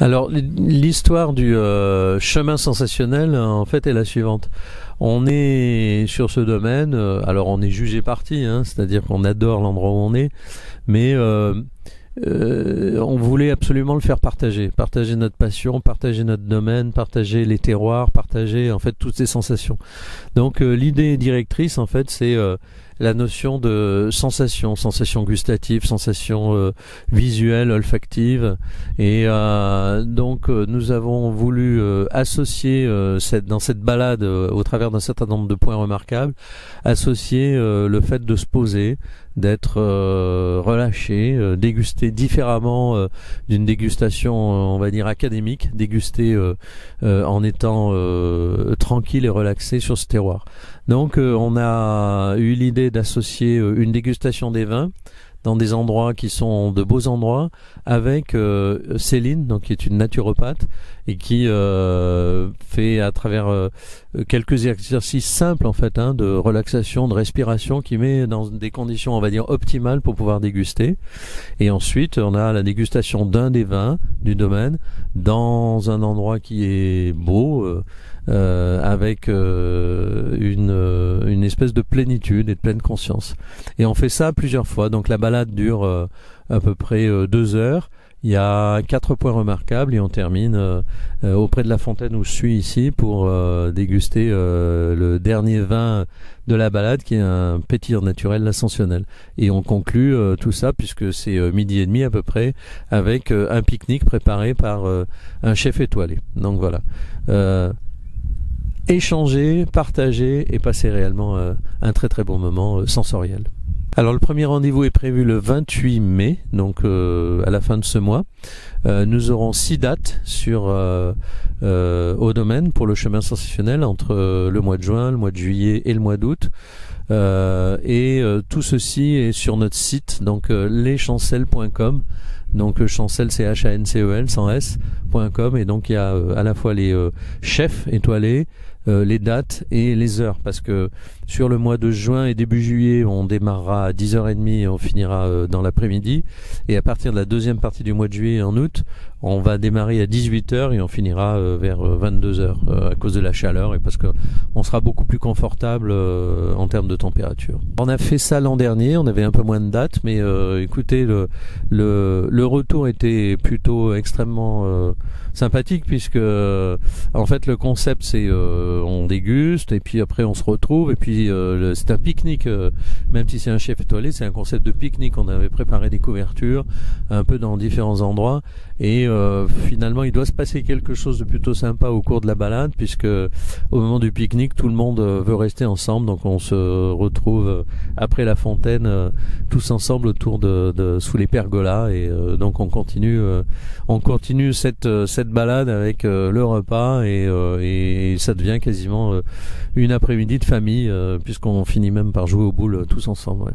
Alors l'histoire du chemin sensationnel en fait est la suivante. On est sur ce domaine, alors on est jugé parti, hein, c'est-à-dire qu'on adore l'endroit où on est, mais on voulait absolument le faire partager notre passion, partager notre domaine, partager les terroirs, partager en fait toutes ces sensations. Donc l'idée directrice en fait c'est la notion de sensation gustative, sensation visuelle, olfactive, et donc nous avons voulu associer dans cette balade au travers d'un certain nombre de points remarquables, associer le fait de se poser, d'être relâché, déguster différemment d'une dégustation, on va dire académique, déguster en étant tranquille et relaxé sur ce terroir. Donc on a eu l'idée d'associer une dégustation des vins dans des endroits qui sont de beaux endroits avec Céline, donc qui est une naturopathe et qui fait à travers quelques exercices simples en fait de relaxation, de respiration, qui met dans des conditions on va dire optimales pour pouvoir déguster. Et ensuite on a la dégustation d'un des vins du domaine dans un endroit qui est beau, avec une espèce de plénitude et de pleine conscience. Et on fait ça plusieurs fois. Donc la balade dure à peu près 2 heures. Il y a 4 points remarquables et on termine auprès de la fontaine où je suis ici pour déguster le dernier vin de la balade qui est un pétillant naturel, l'Ascensionnel. Et on conclut tout ça puisque c'est 12h30 à peu près avec un pique-nique préparé par un chef étoilé. Donc voilà. Échanger, partager et passer réellement un très très bon moment sensoriel. Alors le premier rendez-vous est prévu le 28 mai, donc à la fin de ce mois. Nous aurons 6 dates au domaine pour le chemin sensationnel entre le mois de juin, le mois de juillet et le mois d'août. Tout ceci est sur notre site, donc leschancel.com. Donc Chancel, c'est H-A-N-C-E-L sans S.com, et donc il y a à la fois les chefs étoilés, les dates et les heures, parce que sur le mois de juin et début juillet on démarrera à 10h30 et on finira dans l'après-midi, et à partir de la deuxième partie du mois de juillet en août on va démarrer à 18h et on finira vers 22h à cause de la chaleur et parce que on sera beaucoup plus confortable en termes de température. On a fait ça l'an dernier, on avait un peu moins de dates, mais écoutez, le retour était plutôt extrêmement sympathique, puisque en fait le concept c'est on déguste et puis après on se retrouve, et puis c'est un pique-nique, même si c'est un chef étoilé, c'est un concept de pique-nique. On avait préparé des couvertures un peu dans différents endroits, et finalement il doit se passer quelque chose de plutôt sympa au cours de la balade, puisque au moment du pique-nique tout le monde veut rester ensemble, donc on se retrouve après la fontaine tous ensemble autour sous les pergolas, et donc on continue cette balade avec le repas, et ça devient quasiment une après-midi de famille, puisqu'on finit même par jouer aux boules tous ensemble. Ouais.